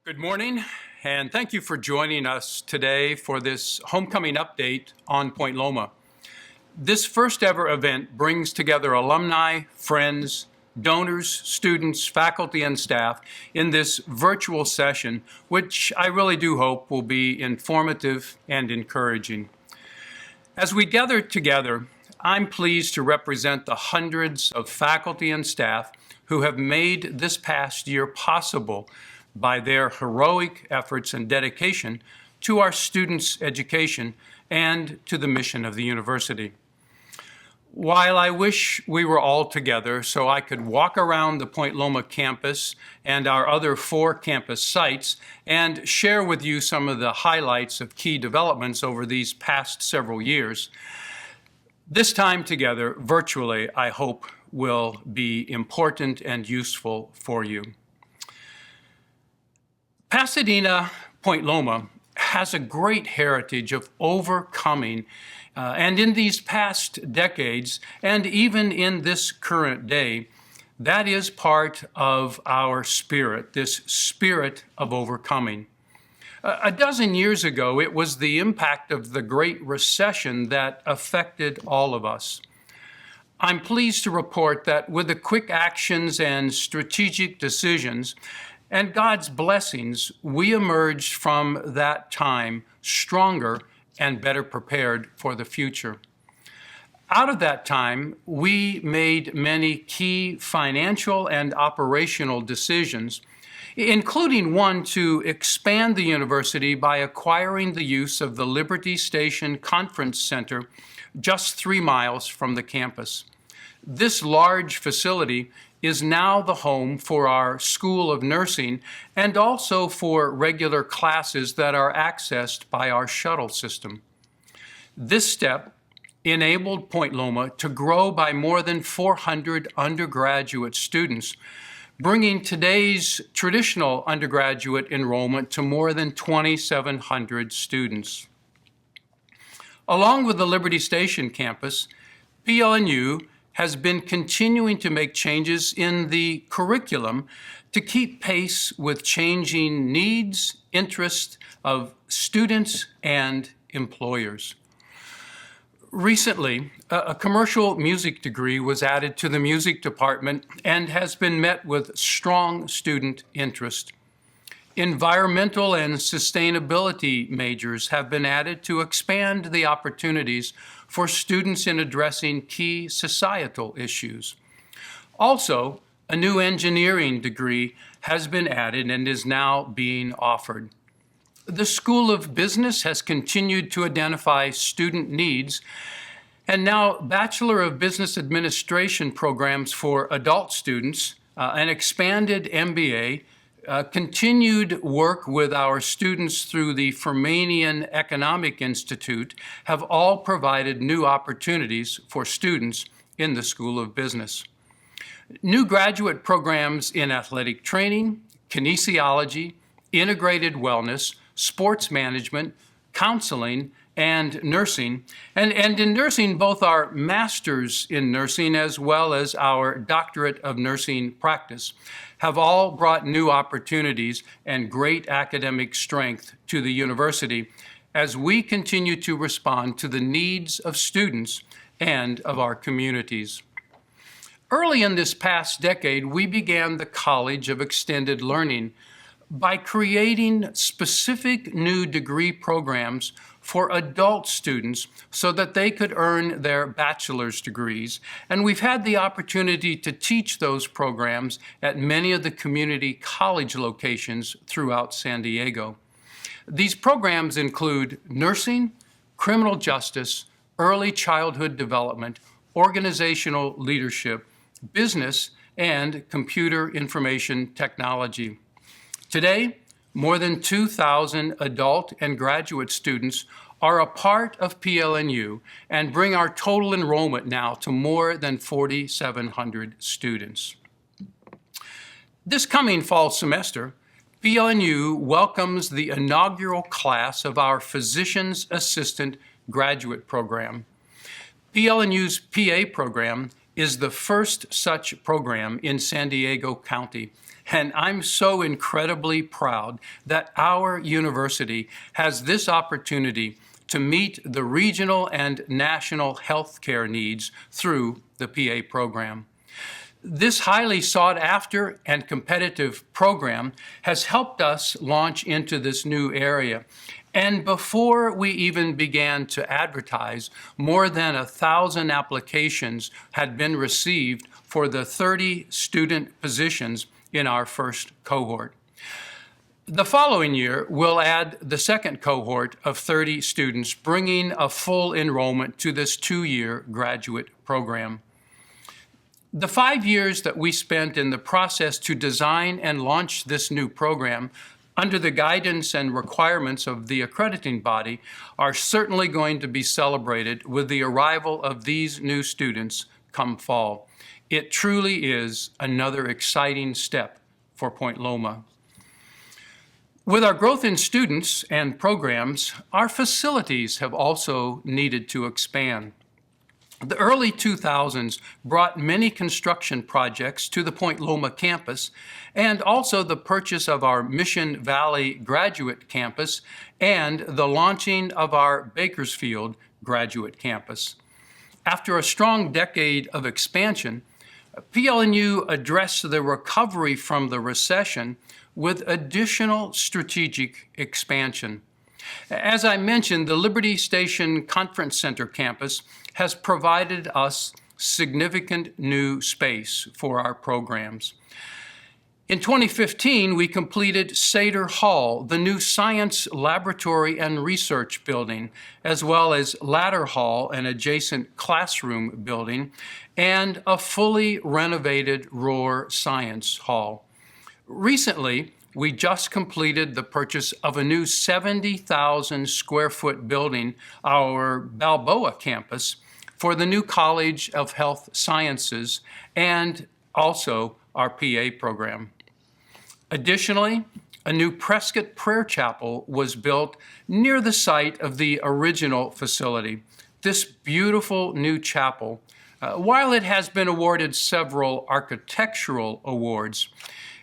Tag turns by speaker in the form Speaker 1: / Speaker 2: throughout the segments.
Speaker 1: Good morning, and thank you for joining us today for this homecoming update on Point Loma. This first ever event brings together alumni, friends, donors, students, faculty, and staff in this virtual session, which I really do hope will be informative and encouraging. As we gather together, I'm pleased to represent the hundreds of faculty and staff who have made this past year possible by their heroic efforts and dedication to our students' education and to the mission of the university. While I wish we were all together so I could walk around the Point Loma campus and our other 4 campus sites and share with you some of the highlights of key developments over these past several years, this time together virtually, I hope, will be important and useful for you. Pasadena, Point Loma has a great heritage of overcoming, and in these past decades, and even in this current day, that is part of our spirit, this spirit of overcoming. A dozen years ago, it was the impact of the Great Recession that affected all of us. I'm pleased to report that with the quick actions and strategic decisions, and God's blessings, we emerged from that time stronger and better prepared for the future. Out of that time, we made many key financial and operational decisions, including one to expand the university by acquiring the use of the Liberty Station Conference Center just 3 miles from the campus. This large facility is now the home for our School of Nursing and also for regular classes that are accessed by our shuttle system. This step enabled Point Loma to grow by more than 400 undergraduate students, bringing today's traditional undergraduate enrollment to more than 2,700 students. Along with the Liberty Station campus, PLNU has been continuing to make changes in the curriculum to keep pace with changing needs, interests of students and employers. Recently, a commercial music degree was added to the music department and has been met with strong student interest. Environmental and sustainability majors have been added to expand the opportunities for students in addressing key societal issues. Also, a new engineering degree has been added and is now being offered. The School of Business has continued to identify student needs, and now Bachelor of Business Administration programs for adult students, an expanded MBA, continued work with our students through the Fermanian Economic Institute have all provided new opportunities for students in the School of Business. New graduate programs in athletic training, kinesiology, integrated wellness, sports management, counseling, and nursing. And in nursing, both our masters in nursing as well as our doctorate of nursing practice have all brought new opportunities and great academic strength to the university as we continue to respond to the needs of students and of our communities. Early in this past decade, we began the College of Extended Learning by creating specific new degree programs for adult students so that they could earn their bachelor's degrees. And we've had the opportunity to teach those programs at many of the community college locations throughout San Diego. These programs include nursing, criminal justice, early childhood development, organizational leadership, business, and computer information technology. Today, more than 2,000 adult and graduate students are a part of PLNU and bring our total enrollment now to more than 4,700 students. This coming fall semester, PLNU welcomes the inaugural class of our Physician's Assistant graduate program. PLNU's PA program is the first such program in San Diego County, and I'm so incredibly proud that our university has this opportunity to meet the regional and national healthcare needs through the PA program. This highly sought after and competitive program has helped us launch into this new area. And before we even began to advertise, more than 1,000 applications had been received for the 30 student positions in our first cohort. The following year, we'll add the second cohort of 30 students, bringing a full enrollment to this 2-year graduate program. The 5 years that we spent in the process to design and launch this new program under the guidance and requirements of the accrediting body are certainly going to be celebrated with the arrival of these new students come fall. It truly is another exciting step for Point Loma. With our growth in students and programs, our facilities have also needed to expand. The early 2000s brought many construction projects to the Point Loma campus, and also the purchase of our Mission Valley graduate campus and the launching of our Bakersfield graduate campus. After a strong decade of expansion, PLNU addressed the recovery from the recession with additional strategic expansion. As I mentioned, the Liberty Station Conference Center campus has provided us significant new space for our programs. In 2015, we completed Sater Hall, the new science laboratory and research building, as well as Ladder Hall, an adjacent classroom building, and a fully renovated Rohr Science Hall. Recently, we just completed the purchase of a new 70,000 square foot building, our Balboa campus, for the new College of Health Sciences and also our PA program. Additionally, a new Prescott Prayer Chapel was built near the site of the original facility. This beautiful new chapel, while it has been awarded several architectural awards,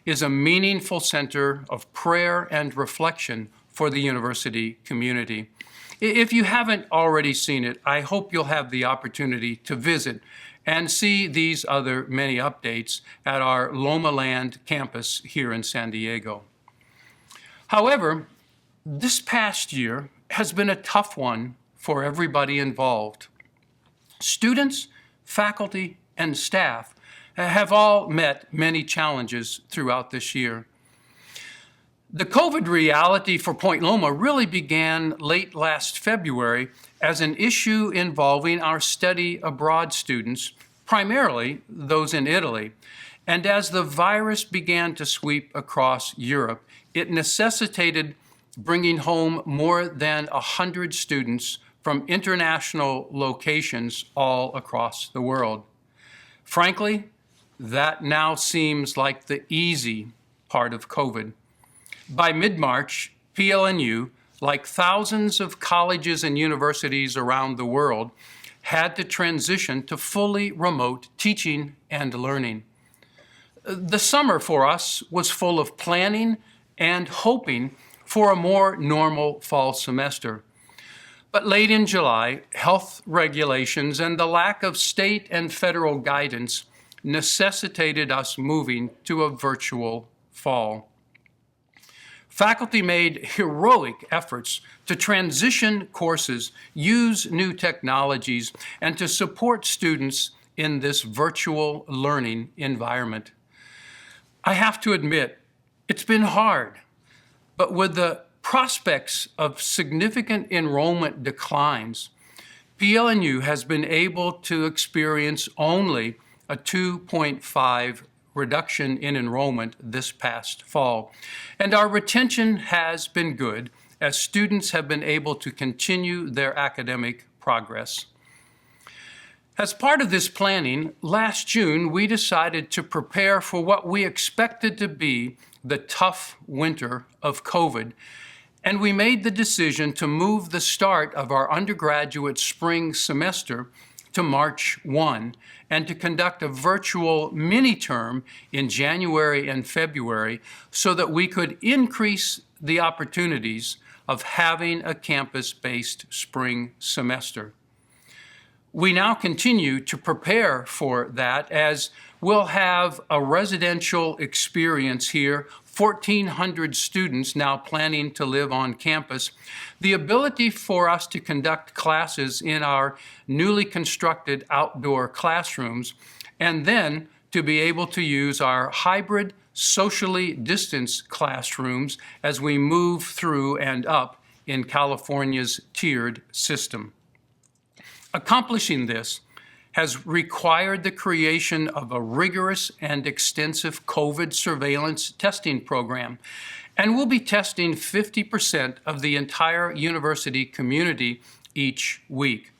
Speaker 1: is a meaningful center of prayer and reflection for the university community. If you haven't already seen it, I hope you'll have the opportunity to visit and see these other many updates at our Loma Land campus here in San Diego. However, this past year has been a tough one for everybody involved. Students, faculty, and staff have all met many challenges throughout this year. The COVID reality for Point Loma really began late last February as an issue involving our study abroad students, primarily those in Italy. And as the virus began to sweep across Europe, it necessitated bringing home more than 100 students from international locations all across the world. Frankly, that now seems like the easy part of COVID. By mid-March, PLNU, like thousands of colleges and universities around the world, had to transition to fully remote teaching and learning. The summer for us was full of planning and hoping for a more normal fall semester. But late in July, health regulations and the lack of state and federal guidance necessitated us moving to a virtual fall. Faculty made heroic efforts to transition courses, use new technologies, and to support students in this virtual learning environment. I have to admit, it's been hard, but with the prospects of significant enrollment declines, PLNU has been able to experience only a 2.5 reduction in enrollment this past fall. And our retention has been good as students have been able to continue their academic progress. As part of this planning, last June, we decided to prepare for what we expected to be the tough winter of COVID, and we made the decision to move the start of our undergraduate spring semester to March 1 and to conduct a virtual mini-term in January and February so that we could increase the opportunities of having a campus-based spring semester. We now continue to prepare for that as we'll have a residential experience here, 1,400 students now planning to live on campus, the ability for us to conduct classes in our newly constructed outdoor classrooms, and then to be able to use our hybrid socially distanced classrooms as we move through and up in California's tiered system. Accomplishing this has required the creation of a rigorous and extensive COVID surveillance testing program, and we'll be testing 50% of the entire university community each week.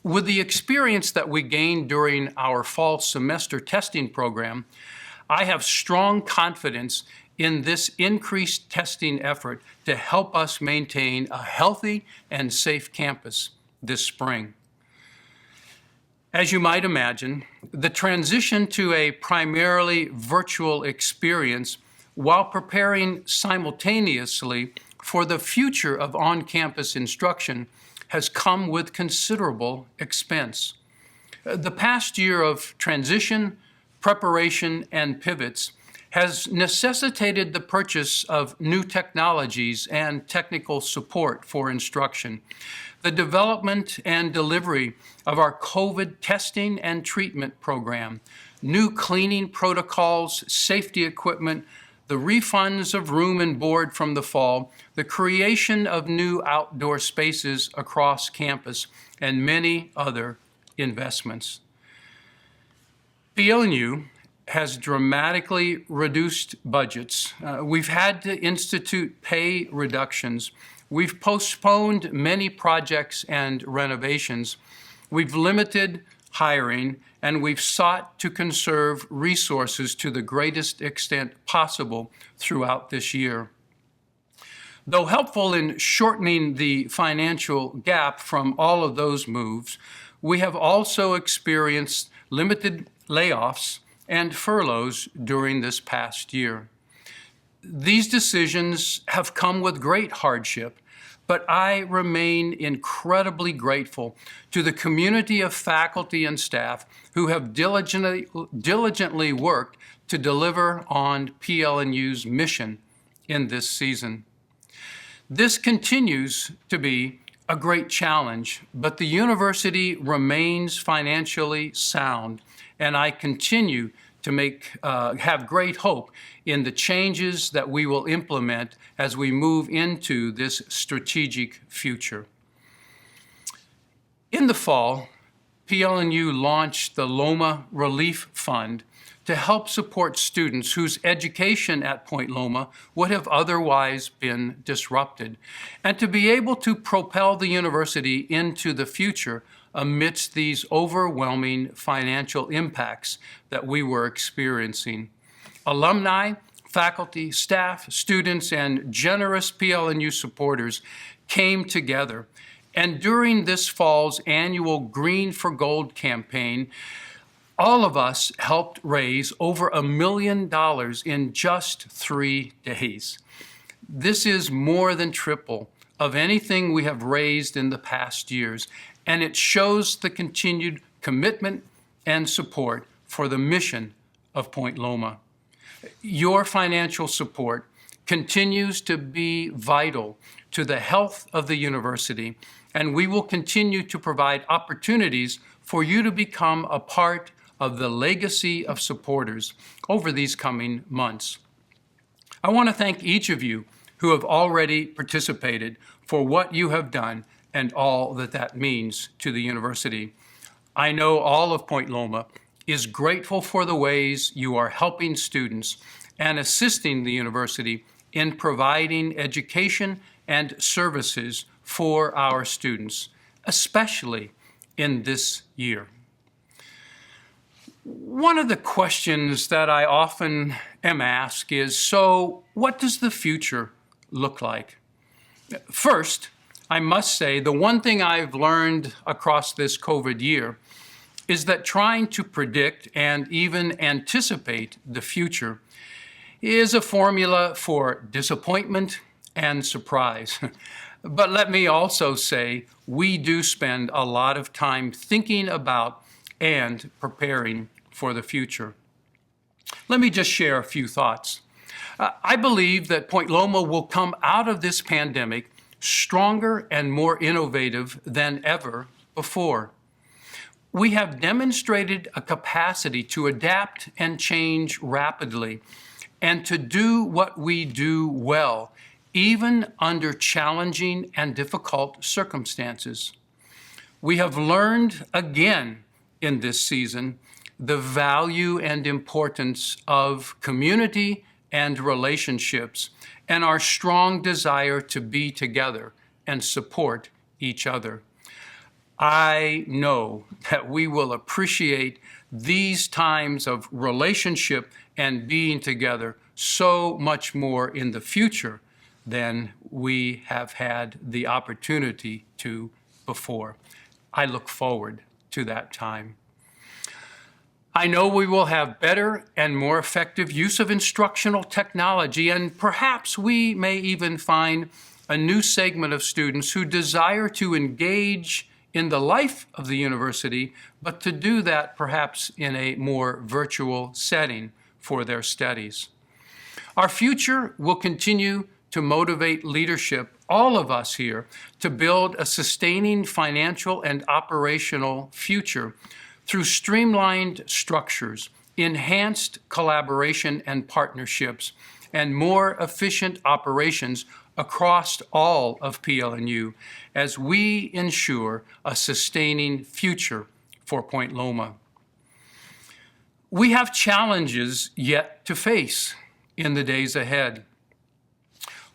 Speaker 1: With the experience that we gained during our fall semester testing program, I have strong confidence in this increased testing effort to help us maintain a healthy and safe campus this spring. As you might imagine, the transition to a primarily virtual experience while preparing simultaneously for the future of on-campus instruction has come with considerable expense. The past year of transition, preparation, and pivots has necessitated the purchase of new technologies and technical support for instruction, the development and delivery of our COVID testing and treatment program, new cleaning protocols, safety equipment, the refunds of room and board from the fall, the creation of new outdoor spaces across campus, and many other investments. PLNU has dramatically reduced budgets. We've had to institute pay reductions. We've postponed many projects and renovations. We've limited hiring, and we've sought to conserve resources to the greatest extent possible throughout this year. Though helpful in shortening the financial gap from all of those moves, we have also experienced limited layoffs and furloughs during this past year. These decisions have come with great hardship, but I remain incredibly grateful to the community of faculty and staff who have diligently worked to deliver on PLNU's mission in this season. This continues to be a great challenge, but the university remains financially sound, and I continue to have great hope in the changes that we will implement as we move into this strategic future. In the fall, PLNU launched the Loma Relief Fund to help support students whose education at Point Loma would have otherwise been disrupted, and to be able to propel the university into the future amidst these overwhelming financial impacts that we were experiencing. Alumni, faculty, staff, students, and generous PLNU supporters came together, and during this fall's annual Green for Gold campaign, all of us helped raise over $1 million in just 3 days. This is more than triple of anything we have raised in the past years, and it shows the continued commitment and support for the mission of Point Loma. Your financial support continues to be vital to the health of the university, and we will continue to provide opportunities for you to become a part of the legacy of supporters over these coming months. I want to thank each of you who have already participated for what you have done and all that that means to the university. I know all of Point Loma is grateful for the ways you are helping students and assisting the university in providing education and services for our students, especially in this year. One of the questions that I often am asked is, so what does the future look like? First, I must say the one thing I've learned across this COVID year is that trying to predict and even anticipate the future is a formula for disappointment and surprise. But let me also say, we do spend a lot of time thinking about and preparing for the future. Let me just share a few thoughts. I believe that Point Loma will come out of this pandemic stronger and more innovative than ever before. We have demonstrated a capacity to adapt and change rapidly and to do what we do well, even under challenging and difficult circumstances. We have learned again in this season the value and importance of community and relationships and our strong desire to be together and support each other. I know that we will appreciate these times of relationship and being together so much more in the future than we have had the opportunity to before. I look forward to that time. I know we will have better and more effective use of instructional technology, and perhaps we may even find a new segment of students who desire to engage in the life of the university, but to do that perhaps in a more virtual setting for their studies. Our future will continue to motivate leadership, all of us here, to build a sustaining financial and operational future through streamlined structures, enhanced collaboration and partnerships, and more efficient operations across all of PLNU as we ensure a sustaining future for Point Loma. We have challenges yet to face in the days ahead.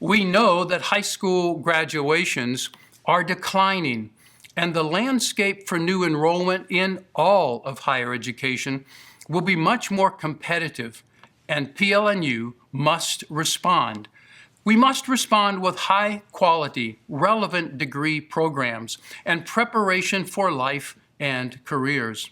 Speaker 1: We know that high school graduations are declining, and the landscape for new enrollment in all of higher education will be much more competitive, and PLNU must respond. We must respond with high-quality, relevant degree programs and preparation for life and careers.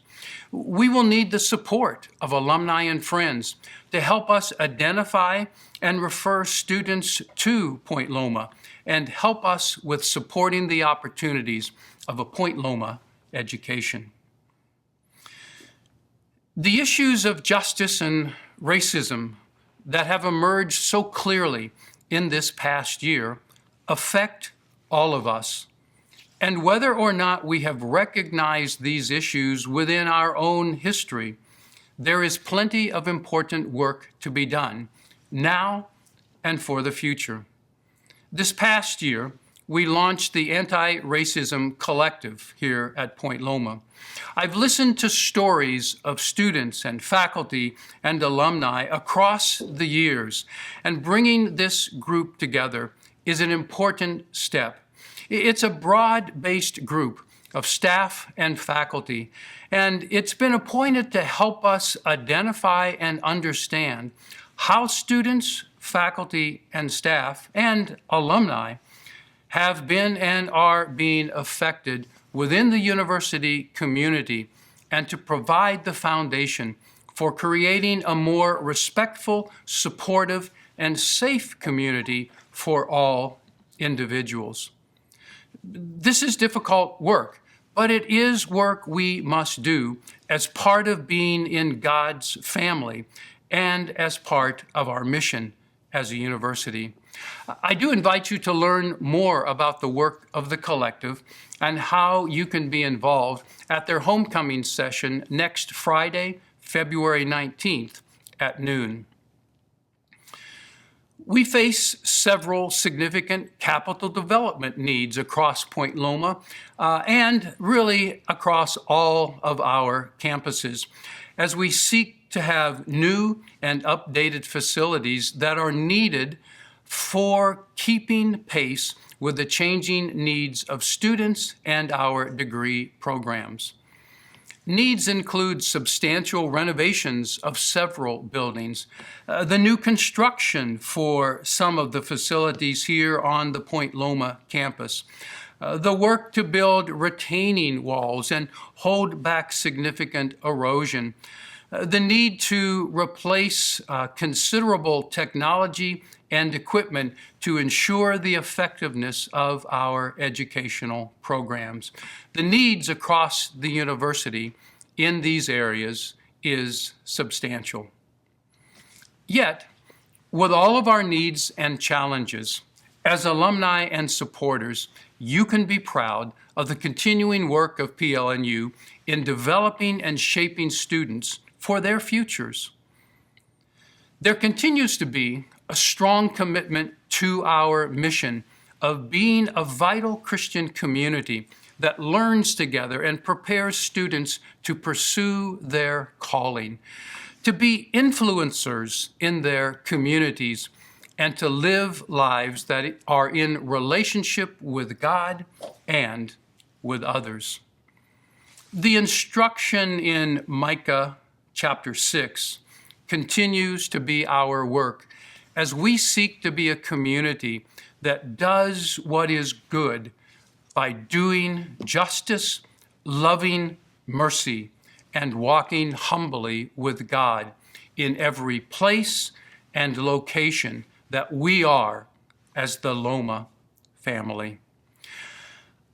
Speaker 1: We will need the support of alumni and friends to help us identify and refer students to Point Loma and help us with supporting the opportunities of a Point Loma education. The issues of justice and racism that have emerged so clearly in this past year affect all of us. And whether or not we have recognized these issues within our own history, there is plenty of important work to be done now and for the future. This past year, we launched the Anti-Racism Collective here at Point Loma. I've listened to stories of students and faculty and alumni across the years, and bringing this group together is an important step. It's a broad-based group of staff and faculty, and it's been appointed to help us identify and understand how students, faculty, and staff, and alumni have been and are being affected within the university community, and to provide the foundation for creating a more respectful, supportive, and safe community for all individuals. This is difficult work, but it is work we must do as part of being in God's family and as part of our mission as a university. I do invite you to learn more about the work of the collective and how you can be involved at their homecoming session next Friday, February 19th at noon. We face several significant capital development needs across Point Loma and really across all of our campuses as we seek to have new and updated facilities that are needed for keeping pace with the changing needs of students and our degree programs. Needs include substantial renovations of several buildings, the new construction for some of the facilities here on the Point Loma campus, the work to build retaining walls and hold back significant erosion, the need to replace considerable technology and equipment to ensure the effectiveness of our educational programs. The needs across the university in these areas is substantial. Yet, with all of our needs and challenges, as alumni and supporters, you can be proud of the continuing work of PLNU in developing and shaping students for their futures. There continues to be a strong commitment to our mission of being a vital Christian community that learns together and prepares students to pursue their calling, to be influencers in their communities, and to live lives that are in relationship with God and with others. The instruction in Micah chapter 6 continues to be our work as we seek to be a community that does what is good by doing justice, loving mercy, and walking humbly with God in every place and location that we are as the Loma family.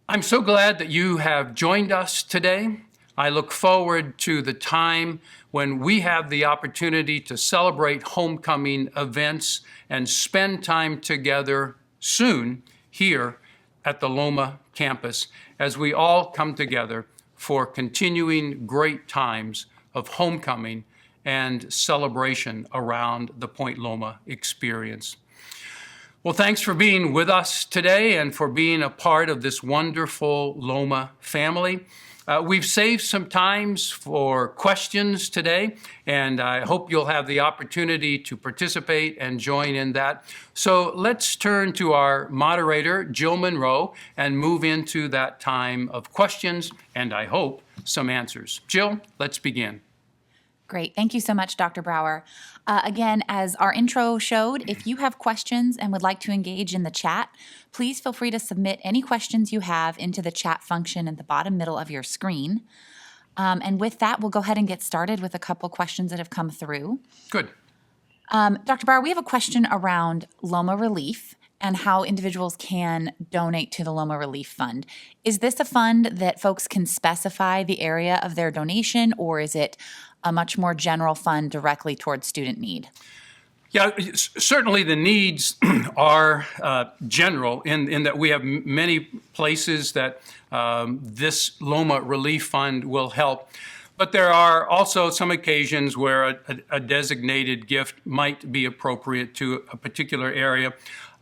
Speaker 1: I'm so glad that you have joined us today. I look forward to the time when we have the opportunity to celebrate homecoming events and spend time together soon here at the Loma campus as we all come together for continuing great times of homecoming and celebration around the Point Loma experience. Well, thanks for being with us today and for being a part of this wonderful Loma family. We've saved some times for questions today, and I hope you'll have the opportunity to participate and join in that. So let's turn to our moderator, Jill Monroe, and move into that time of questions and, I hope, some answers. Jill, let's begin.
Speaker 2: Great. Thank you so much, Dr. Brower. Again, as our intro showed, if you have questions and would like to engage in the chat, please feel free to submit any questions you have into the chat function at the bottom middle of your screen. And with that, we'll go ahead and get started with a couple questions that have come through.
Speaker 1: Good.
Speaker 2: Dr. Brower, we have a question around Loma Relief and how individuals can donate to the Loma Relief Fund. Is this a fund that folks can specify the area of their donation, or is it a much more general fund directly towards student need?
Speaker 1: Yeah, certainly the needs are general in that we have many places that this Loma Relief Fund will help. But there are also some occasions where a designated gift might be appropriate to a particular area.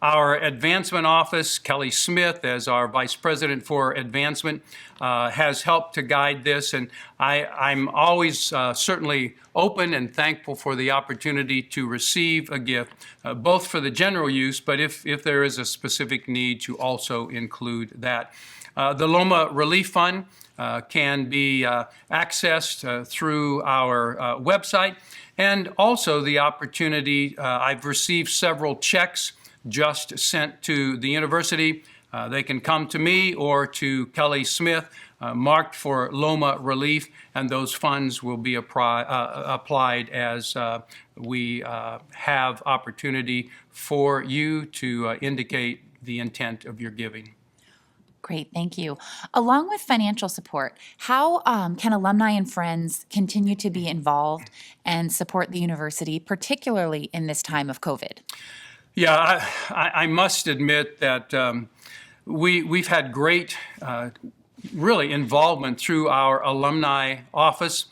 Speaker 1: Our advancement office, Kelly Smith, as our Vice President for Advancement, has helped to guide this, and I'm always certainly open and thankful for the opportunity to receive a gift, both for the general use, but if there is a specific need, to also include that. The Loma Relief Fund can be accessed through our website, and also the opportunity, I've received several checks just sent to the university. They can come to me or to Kelly Smith, marked for Loma Relief, and those funds will be applied as we have opportunity for you to indicate the intent of your giving.
Speaker 2: Great, thank you. Along with financial support, how can alumni and friends continue to be involved and support the university, particularly in this time of COVID?
Speaker 1: Yeah, I must admit that we've had great, really, involvement through our alumni office.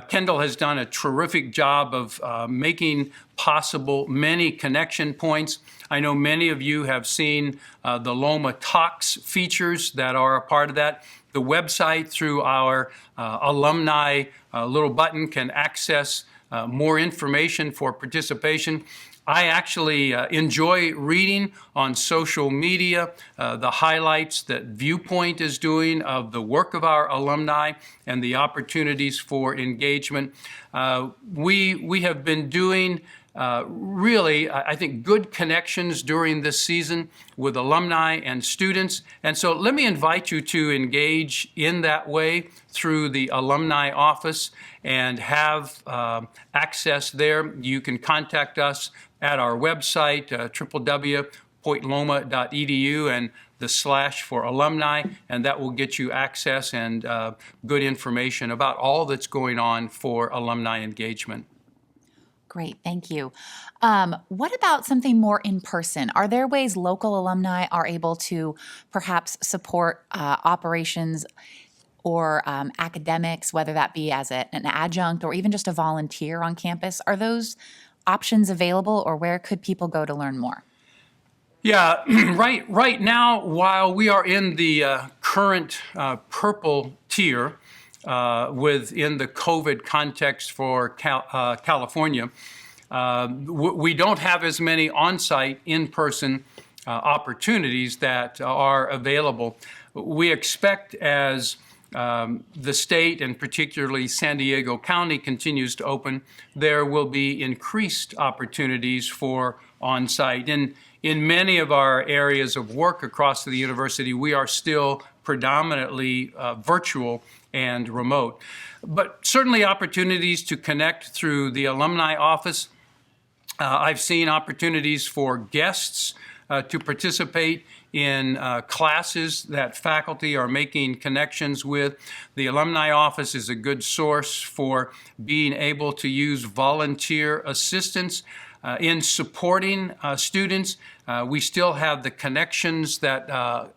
Speaker 1: Kendall has done a terrific job of making possible many connection points. I know many of you have seen the Loma Talks features that are a part of that. The website through our alumni little button can access more information for participation. I actually enjoy reading on social media the highlights that Viewpoint is doing of the work of our alumni and the opportunities for engagement. We have been doing really, I think, good connections during this season with alumni and students. And so let me invite you to engage in that way through the alumni office and have access there. You can contact us at our website, www.pointloma.edu, and the / for alumni, and that will get you access and good information about all that's going on for alumni engagement.
Speaker 2: Great, thank you. What about something more in person? Are there ways local alumni are able to perhaps support operations or academics, whether that be as an adjunct or even just a volunteer on campus? Are those options available, or where could people go to learn more?
Speaker 1: Yeah, right now, while we are in the current purple tier within the COVID context for California, we don't have as many on-site, in-person opportunities that are available. We expect as the state and particularly San Diego County continues to open, there will be increased opportunities for on-site. In many of our areas of work across the university, we are still predominantly virtual and remote. But certainly opportunities to connect through the alumni office. I've seen opportunities for guests to participate in classes that faculty are making connections with. The alumni office is a good source for being able to use volunteer assistance in supporting students. We still have the connections that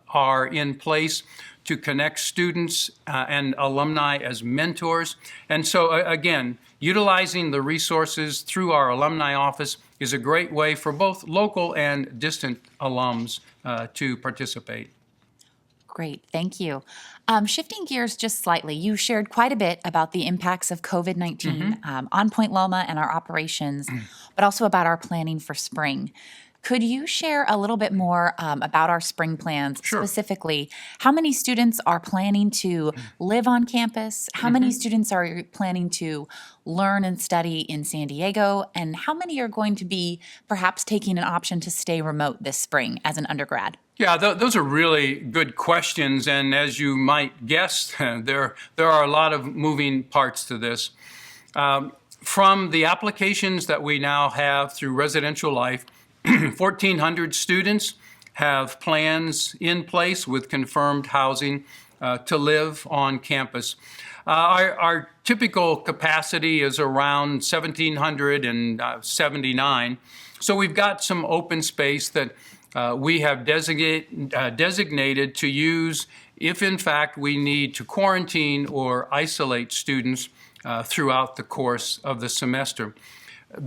Speaker 1: are in place to connect students and alumni as mentors. And so again, utilizing the resources through our alumni office is a great way for both local and distant alums to participate.
Speaker 2: Great, thank you. Shifting gears just slightly, you shared quite a bit about the impacts of COVID-19 on Point Loma and our operations, but also about our planning for spring. Could you share a little bit more about our spring plans?
Speaker 1: Sure.
Speaker 2: Specifically, how many students are planning to live on campus? How many students are planning to learn and study in San Diego? And how many are going to be perhaps taking an option to stay remote this spring as an undergrad?
Speaker 1: Yeah, those are really good questions. And as you might guess, there are a lot of moving parts to this. From the applications that we now have through Residential Life, 1,400 students have plans in place with confirmed housing to live on campus. Our typical capacity is around 1,779. So we've got some open space that we have designated to use if, in fact, we need to quarantine or isolate students throughout the course of the semester.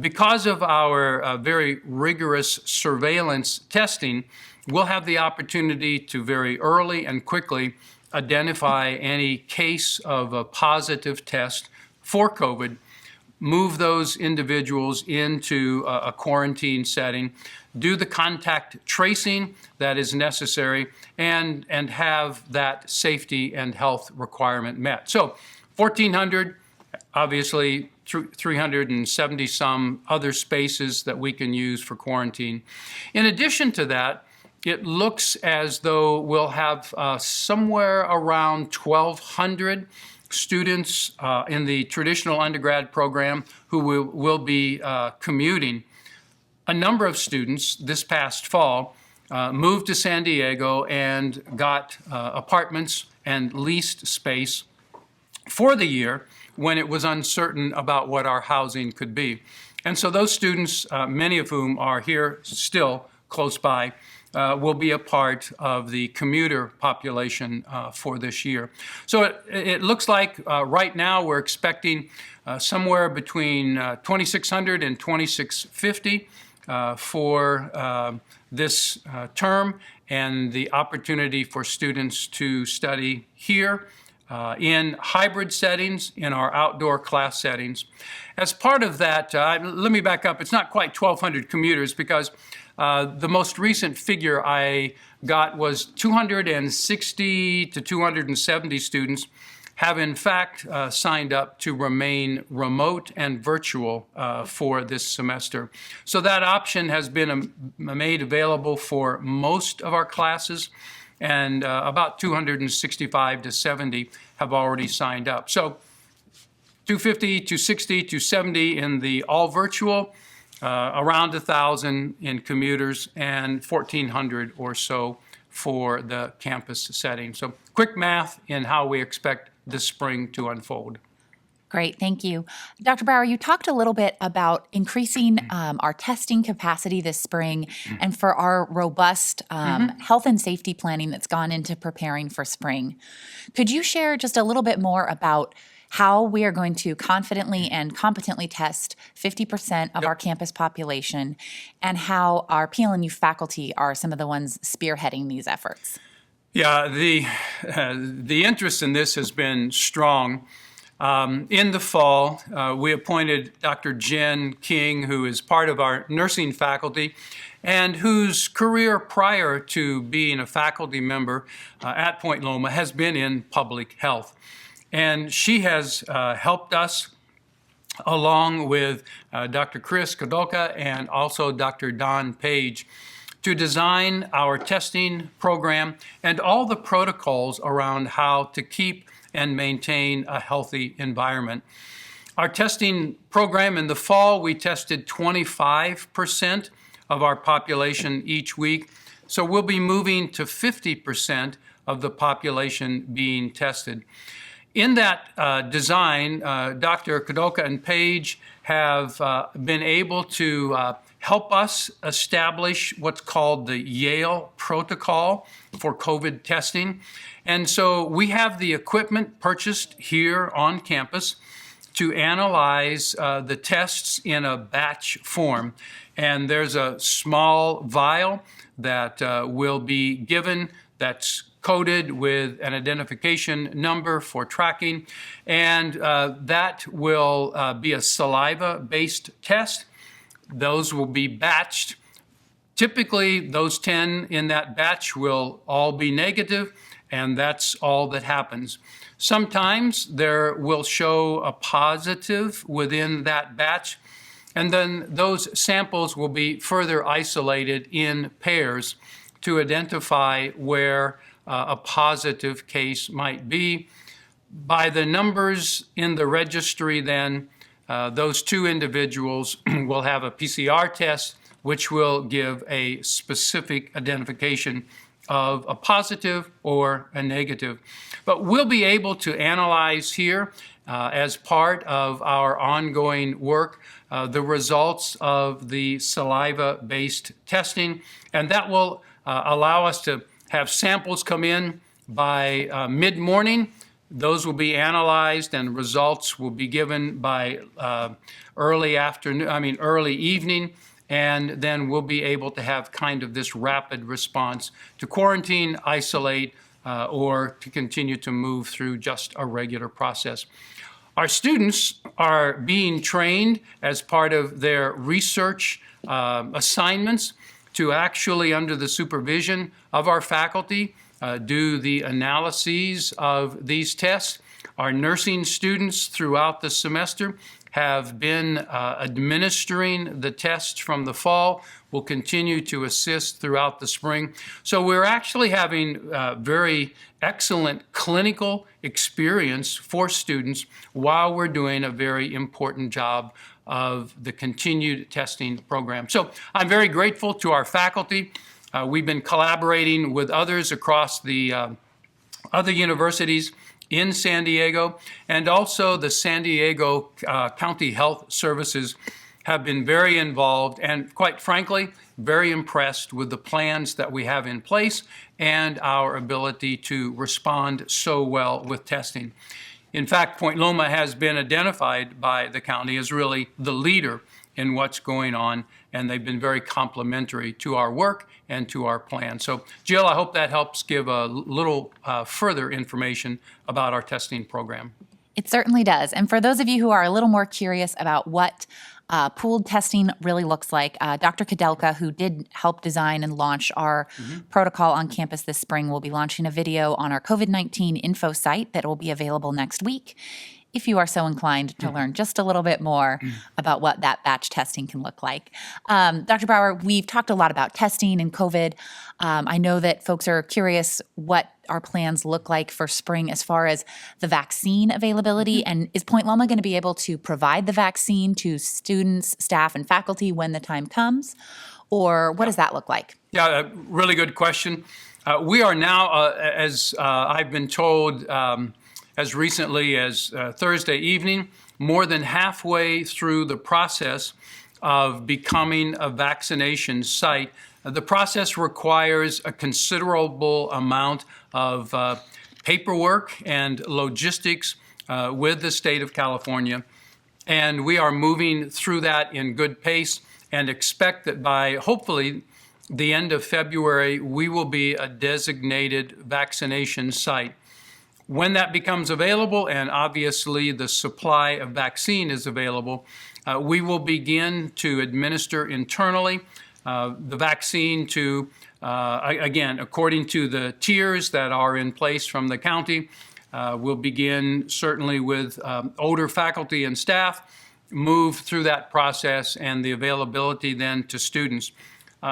Speaker 1: Because of our very rigorous surveillance testing, we'll have the opportunity to very early and quickly identify any case of a positive test for COVID, move those individuals into a quarantine setting, do the contact tracing that is necessary, and have that safety and health requirement met. So 1,400, obviously 370 some other spaces that we can use for quarantine. In addition to that, it looks as though we'll have somewhere around 1,200 students in the traditional undergrad program who will be commuting. A number of students this past fall moved to San Diego and got apartments and leased space for the year when it was uncertain about what our housing could be. And so those students, many of whom are here still close by, will be a part of the commuter population for this year. So it looks like right now we're expecting somewhere between 2,600 and 2,650 for this term, and the opportunity for students to study here in hybrid settings, in our outdoor class settings. As part of that, let me back up. It's not quite 1,200 commuters because the most recent figure I got was 260 to 270 students have in fact signed up to remain remote and virtual for this semester. So that option has been made available for most of our classes, and about 265 to 70 have already signed up. So 250, 260, 270 in the all virtual, around 1,000 in commuters, and 1,400 or so for the campus setting. So quick math in how we expect this spring to unfold.
Speaker 2: Great, thank you. Dr. Brower, you talked a little bit about increasing our testing capacity this spring and for our robust health and safety planning that's gone into preparing for spring. Could you share just a little bit more about how we are going to confidently and competently test 50% of our campus population and how our PLNU faculty are some of the ones spearheading these efforts?
Speaker 1: Yeah, the interest in this has been strong. In the fall, we appointed Dr. Jen King, who is part of our nursing faculty and whose career prior to being a faculty member at Point Loma has been in public health. And she has helped us, along with Dr. Chris Kodolka and also Dr. Don Page, to design our testing program and all the protocols around how to keep and maintain a healthy environment. Our testing program in the fall, we tested 25% of our population each week. So we'll be moving to 50% of the population being tested. In that design, Dr. Kodolka and Page have been able to help us establish what's called the Yale protocol for COVID testing. And so we have the equipment purchased here on campus to analyze the tests in a batch form. And there's a small vial that will be given that's coded with an identification number for tracking, and that will be a saliva-based test. Those will be batched. Typically, those 10 in that batch will all be negative, and that's all that happens. Sometimes there will show a positive within that batch, and then those samples will be further isolated in pairs to identify where a positive case might be. By the numbers in the registry, then, those two individuals will have a PCR test, which will give a specific identification of a positive or a negative. But we'll be able to analyze here, as part of our ongoing work, the results of the saliva-based testing, and that will allow us to have samples come in by mid-morning. Those will be analyzed and results will be given by early evening, and then we'll be able to have kind of this rapid response to quarantine, isolate, or to continue to move through just a regular process. Our students are being trained as part of their research assignments to actually, under the supervision of our faculty, do the analyses of these tests. Our nursing students throughout the semester have been administering the tests from the fall, will continue to assist throughout the spring. So we're actually having very excellent clinical experience for students while we're doing a very important job of the continued testing program. So I'm very grateful to our faculty. We've been collaborating with others across the other universities in San Diego, and also the San Diego County Health Services have been very involved and, quite frankly, very impressed with the plans that we have in place and our ability to respond so well with testing. In fact, Point Loma has been identified by the county as really the leader in what's going on, and they've been very complimentary to our work and to our plan. So, Jill, I hope that helps give a little further information about our testing program.
Speaker 2: It certainly does. And for those of you who are a little more curious about what pooled testing really looks like. Dr. Kadelka, who did help design and launch our protocol on campus this spring, will be launching a video on our COVID-19 info site that will be available next week, if you are so inclined to learn just a little bit more about what that batch testing can look like. Dr. Brower, we've talked a lot about testing and COVID. I know that folks are curious what our plans look like for spring as far as the vaccine availability. And is Point Loma going to be able to provide the vaccine to students, staff, and faculty when the time comes? Or what does that look like?
Speaker 1: Yeah, a really good question. We are now, as I've been told, as recently as Thursday evening, more than halfway through the process of becoming a vaccination site. The process requires a considerable amount of paperwork and logistics with the state of California. And we are moving through that in good pace and expect that by hopefully the end of February, we will be a designated vaccination site. When that becomes available, and obviously the supply of vaccine is available, we will begin to administer internally the vaccine to, again, according to the tiers that are in place from the county. We'll begin certainly with older faculty and staff, move through that process, and the availability then to students.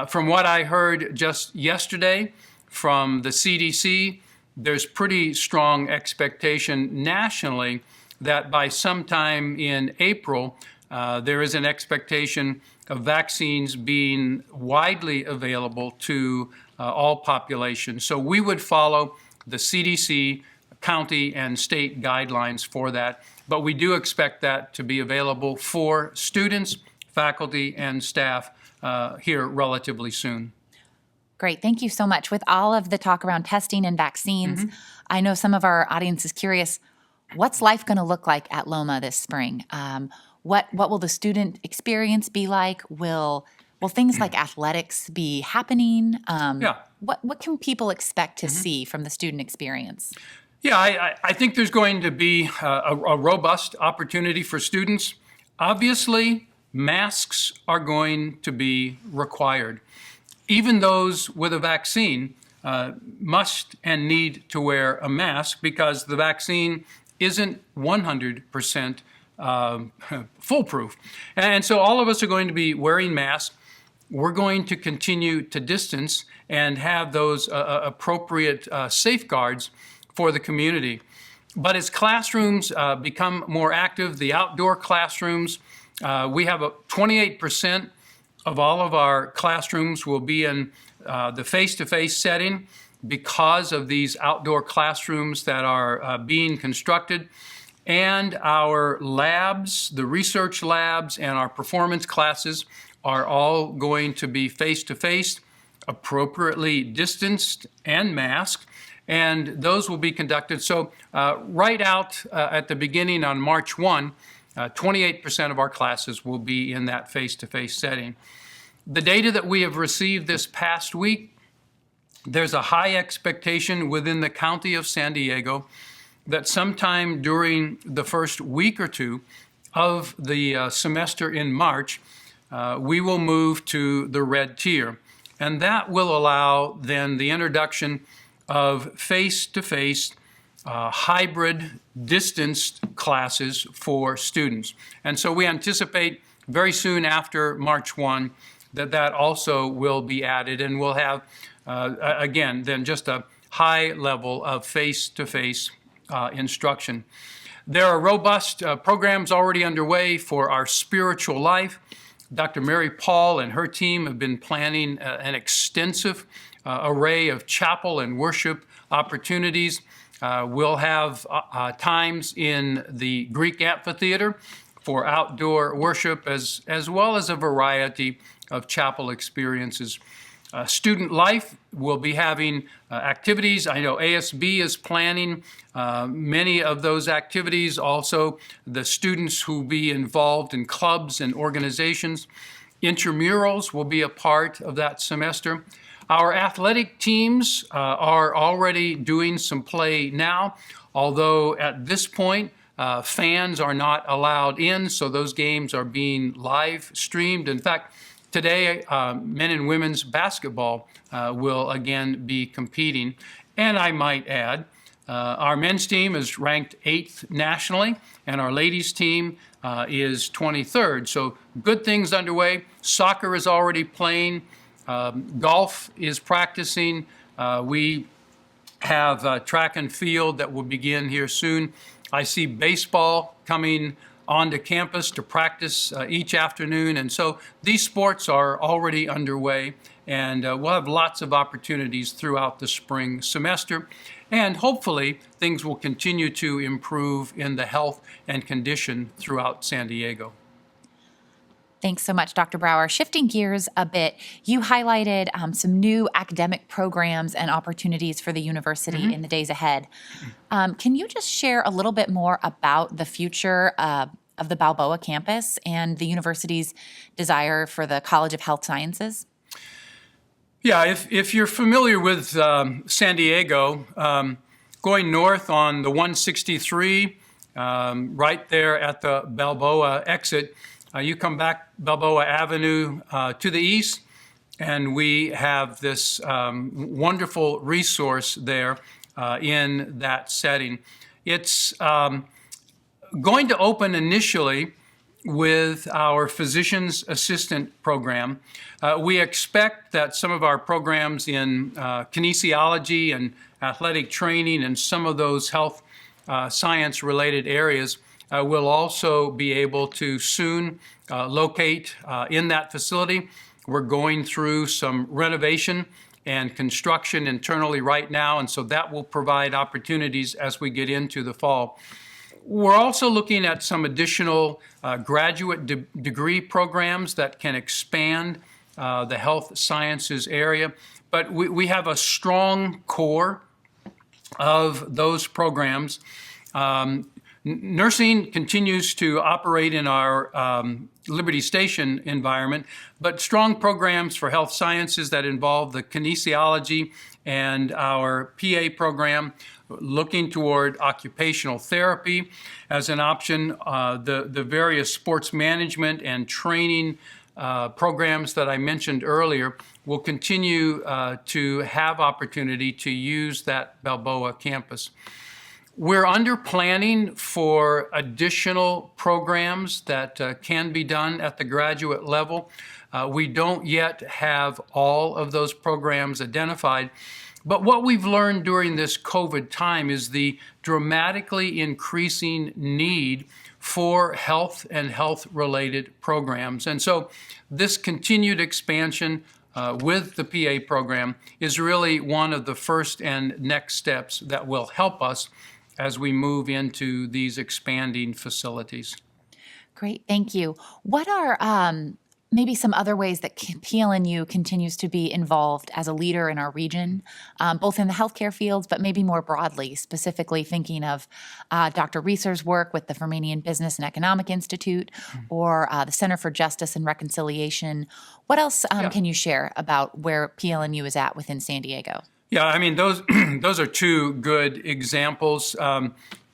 Speaker 1: From what I heard just yesterday from the CDC, there's pretty strong expectation nationally that by sometime in April, there is an expectation of vaccines being widely available to all populations. So we would follow the CDC, county, and state guidelines for that. But we do expect that to be available for students, faculty, and staff here relatively soon.
Speaker 2: Great. Thank you so much. With all of the talk around testing and vaccines, I know some of our audience is curious, what's life going to look like at Loma this spring? What will the student experience be like? Will things like athletics be happening? What can people expect to see from the student experience?
Speaker 1: Yeah, I think there's going to be a robust opportunity for students. Obviously, masks are going to be required. Even those with a vaccine must and need to wear a mask because the vaccine isn't 100% foolproof. And so all of us are going to be wearing masks. We're going to continue to distance and have those appropriate safeguards for the community. But as classrooms become more active, the outdoor classrooms, we have 28% of all of our classrooms will be in the face-to-face setting because of these outdoor classrooms that are being constructed. And our labs, the research labs, and our performance classes are all going to be face-to-face, appropriately distanced and masked, and those will be conducted. So right out at the beginning on March 1, 28% of our classes will be in that face-to-face setting. The data that we have received this past week, there's a high expectation within the county of San Diego that sometime during the first week or two of the semester in March, we will move to the red tier. And that will allow then the introduction of face-to-face hybrid distanced classes for students. And so we anticipate very soon after March 1 that also will be added, and we'll have, again, then just a high level of face-to-face instruction. There are robust programs already underway for our spiritual life. Dr. Mary Paul and her team have been planning an extensive array of chapel and worship opportunities. We'll have times in the Greek amphitheater for outdoor worship as well as a variety of chapel experiences. Student life will be having activities. I know ASB is planning many of those activities. Also, the students who will be involved in clubs and organizations. Intramurals will be a part of that semester. Our athletic teams are already doing some play now, although at this point, Fans are not allowed in, so those games are being live streamed. In fact, today, men and women's basketball will again be competing. And I might add, our men's team is ranked 8th nationally, and our ladies' team is 23rd. So good things underway. Soccer is already playing. Golf is practicing. We have track and field that will begin here soon. I see baseball coming onto campus to practice each afternoon. And so these sports are already underway, and we'll have lots of opportunities throughout the spring semester. And hopefully things will continue to improve in the health and condition throughout San Diego.
Speaker 2: Thanks so much, Dr. Brower. Shifting gears a bit, you highlighted some new academic programs and opportunities for the university in the days ahead. Can you just share a little bit more about the future of the Balboa campus and the university's desire for the College of Health Sciences?
Speaker 1: Yeah, if you're familiar with San Diego, going north on the 163, right there at the Balboa exit, you come back Balboa Avenue to the east, and we have this wonderful resource there in that setting. It's going to open initially with our physician's assistant program. We expect that some of our programs in kinesiology and athletic training and some of those health science related areas will also be able to soon locate in that facility. We're going through some renovation and construction internally right now, and so that will provide opportunities as we get into the fall. We're also looking at some additional graduate degree programs that can expand the health sciences area, but we have a strong core of those programs. Nursing continues to operate in our Liberty Station environment, but strong programs for health sciences that involve the kinesiology and our PA program, looking toward occupational therapy as an option. The various sports management and training programs that I mentioned earlier will continue to have opportunity to use that Balboa campus. We're under planning for additional programs that can be done at the graduate level. We don't yet have all of those programs identified, but what we've learned during this COVID time is the dramatically increasing need for health and health-related programs. And so this continued expansion with the PA program is really one of the first and next steps that will help us as we move into these expanding facilities.
Speaker 2: Great, thank you. What are maybe some other ways that PLNU continues to be involved as a leader in our region, both in the healthcare fields, but maybe more broadly, specifically thinking of Dr. Reeser's work with the Fermanian Business and Economic Institute or the Center for Justice and Reconciliation? What else can you share about where PLNU is at within San Diego?
Speaker 1: Yeah, I mean, those are two good examples.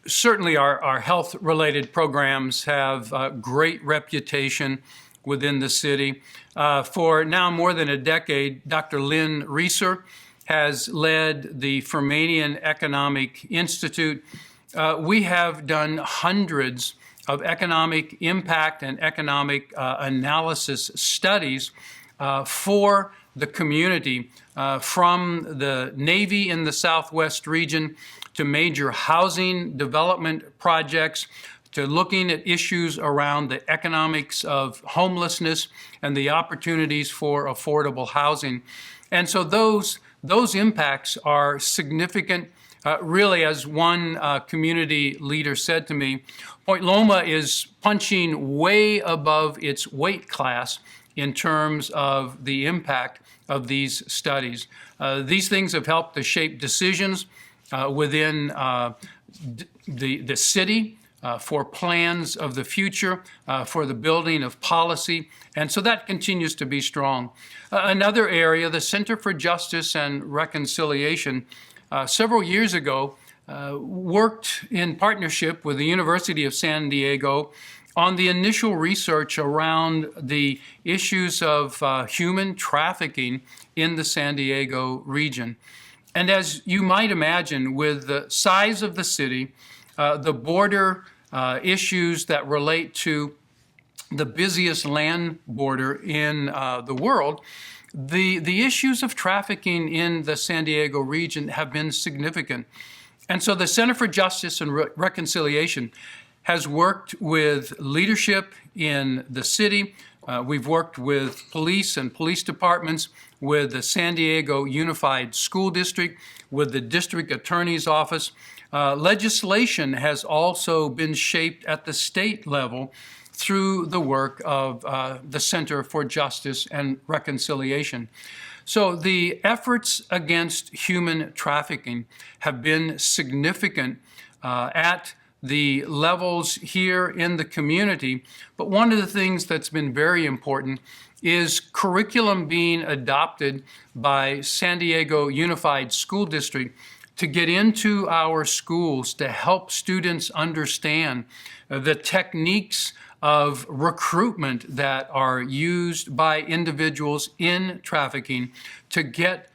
Speaker 1: Certainly our health-related programs have a great reputation within the city. For now more than a decade, Dr. Lynn Reeser has led the Fermanian Economic Institute. We have done hundreds of economic impact and economic analysis studies for the community, from the Navy in the Southwest region to major housing development projects, to looking at issues around the economics of homelessness and the opportunities for affordable housing. And so those impacts are significant. Really, as one community leader said to me, Point Loma is punching way above its weight class in terms of the impact of these studies. These things have helped to shape decisions within the city for plans of the future, for the building of policy, and so that continues to be strong. Another area, the Center for Justice and Reconciliation, several years ago worked in partnership with the University of San Diego on the initial research around the issues of human trafficking in the San Diego region. And as you might imagine, with the size of the city, the border issues that relate to the busiest land border in the world, the issues of trafficking in the San Diego region have been significant. And so the Center for Justice and Reconciliation has worked with leadership in the city. We've worked with police and police departments, with the San Diego Unified School District, with the District Attorney's Office. Legislation has also been shaped at the state level through the work of the Center for Justice and Reconciliation. So the efforts against human trafficking have been significant at the levels here in the community. But one of the things that's been very important is curriculum being adopted by San Diego Unified School District to get into our schools to help students understand the techniques of recruitment that are used by individuals in trafficking to get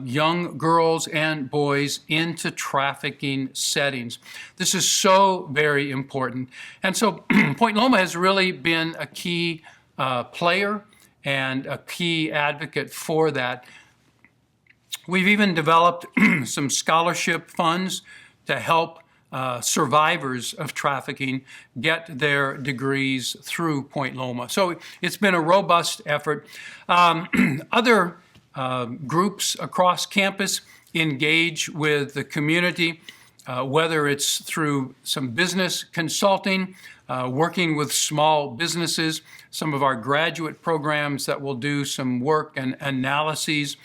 Speaker 1: young girls and boys into trafficking settings. This is so very important. And so Point Loma has really been a key player and a key advocate for that. We've even developed some scholarship funds to help survivors of trafficking get their degrees through Point Loma. So it's been a robust effort. Other groups across campus engage with the community, whether it's through some business consulting, working with small businesses, some of our graduate programs that will do some work and analyses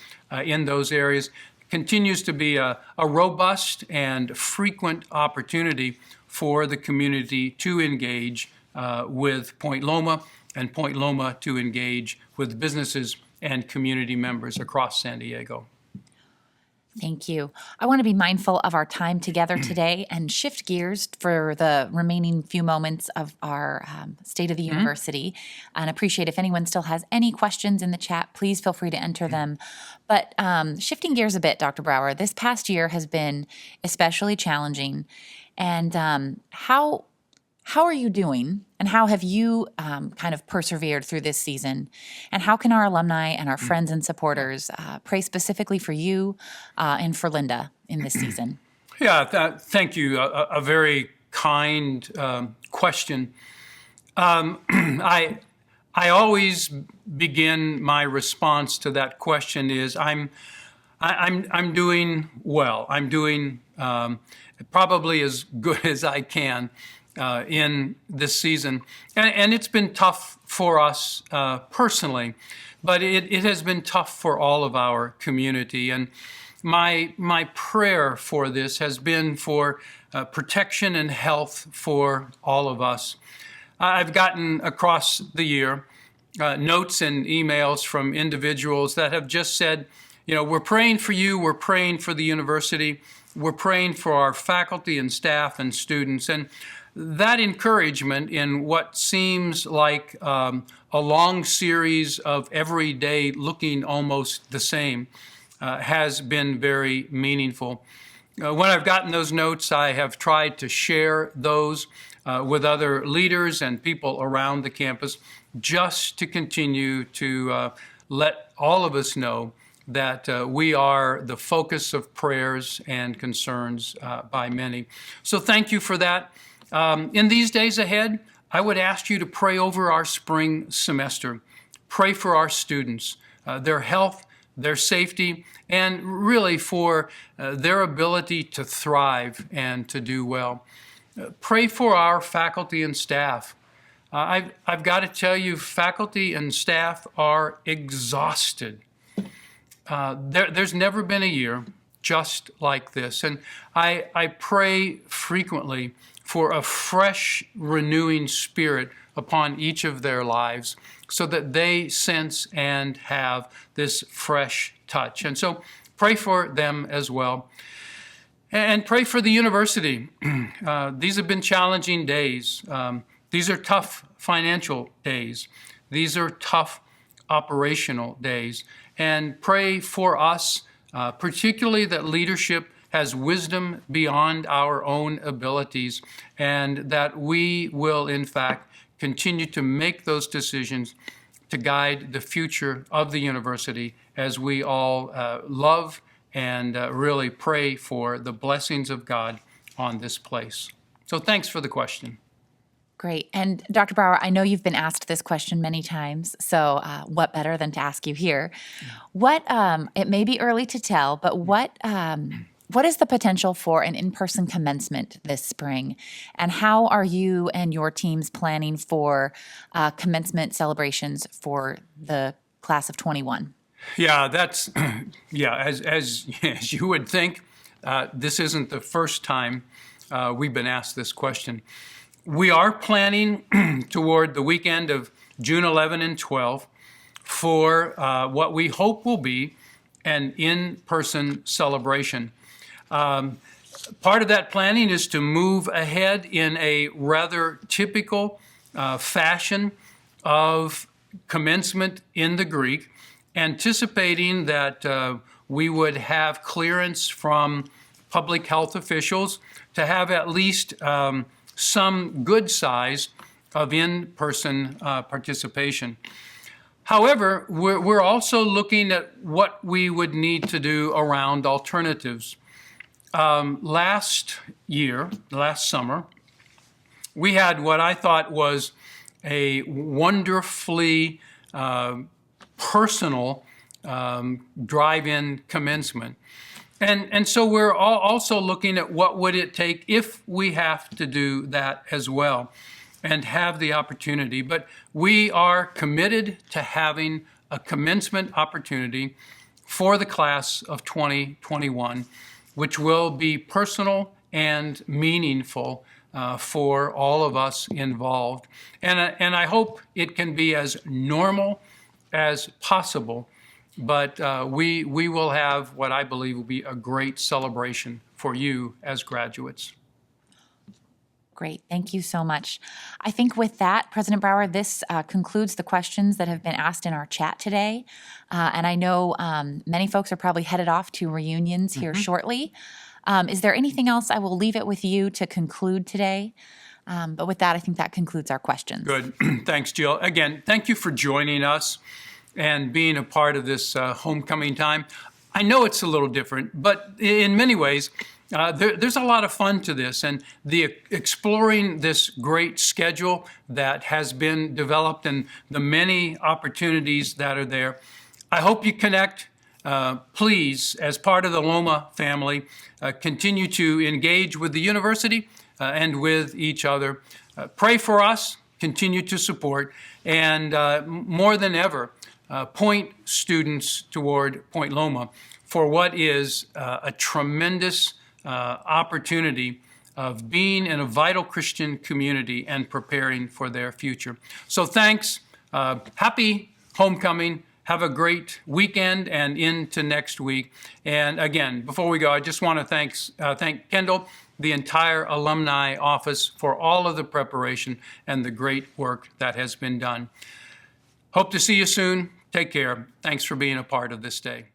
Speaker 1: in those areas. Continues to be a robust and frequent opportunity for the community to engage with Point Loma, and Point Loma to engage with businesses and community members across San Diego.
Speaker 2: Thank you. I want to be mindful of our time together today and shift gears for the remaining few moments of our State of the University, and appreciate if anyone still has any questions in the chat, please feel free to enter them. But shifting gears a bit, Dr. Brower, this past year has been especially challenging. And how are you doing, and how have you kind of persevered through this season? And how can our alumni and our friends and supporters pray specifically for you and for Linda in this season?
Speaker 1: Yeah, thank you. A very kind question. I always begin my response to that question is I'm doing well. I'm doing probably as good as I can in this season. And it's been tough for us personally, but it has been tough for all of our community. And my prayer for this has been for protection and health for all of us. I've gotten across the year notes and emails from individuals that have just said, we're praying for you, we're praying for the university, we're praying for our faculty and staff and students. And that encouragement in what seems like a long series of every day looking almost the same has been very meaningful. When I've gotten those notes, I have tried to share those with other leaders and people around the campus, just to continue to let all of us know that we are the focus of prayers and concerns by many. So thank you for that. In these days ahead, I would ask you to pray over our spring semester. Pray for our students, their health, their safety, and really for their ability to thrive and to do well. Pray for our faculty and staff. I've got to tell you, faculty and staff are exhausted. There's never been a year just like this. And I pray frequently for a fresh, renewing spirit upon each of their lives so that they sense and have this fresh touch. And so pray for them as well. And pray for the university. These have been challenging days. These are tough financial days. These are tough operational days. And pray for us, particularly that leadership has wisdom beyond our own abilities, and that we will, in fact, continue to make those decisions to guide the future of the university as we all love and really pray for the blessings of God on this place. So thanks for the question.
Speaker 2: Great. And Dr. Brower, I know you've been asked this question many times, so what better than to ask you here? What, it may be early to tell, but what is the potential for an in-person commencement this spring? And how are you and your teams planning for commencement celebrations for the class of 21?
Speaker 1: Yeah, that's, as you would think, this isn't the first time we've been asked this question. We are planning toward the weekend of June 11 and 12 for what we hope will be an in-person celebration. Part of that planning is to move ahead in a rather typical fashion of commencement in the Greek, anticipating that we would have clearance from public health officials to have at least some good size of in-person participation. However, we're also looking at what we would need to do around alternatives. Last summer, we had what I thought was a wonderfully personal drive-in commencement. And so we're also looking at what would it take if we have to do that as well and have the opportunity. But we are committed to having a commencement opportunity for the class of 2021, which will be personal and meaningful for all of us involved. And I hope it can be as normal as possible. But we will have what I believe will be a great celebration for you as graduates.
Speaker 2: Great. Thank you so much. I think with that, President Brower, this concludes the questions that have been asked in our chat today. And I know many folks are probably headed off to reunions here shortly. Is there anything else? I will leave it with you to conclude today. But with that, I think that concludes our questions.
Speaker 1: Good. Thanks, Jill. Again, thank you for joining us and being a part of this homecoming time. I know it's a little different, but in many ways, there's a lot of fun to this, and exploring this great schedule that has been developed and the many opportunities that are there. I hope you connect. Please, as part of the Loma family, continue to engage with the university and with each other. Pray for us, continue to support, and more than ever, point students toward Point Loma for what is a tremendous opportunity of being in a vital Christian community and preparing for their future. So thanks. Happy homecoming. Have a great weekend and into next week. And again, before we go, I just want to thank Kendall, the entire alumni office for all of the preparation and the great work that has been done. Hope to see you soon. Take care. Thanks for being a part of this day.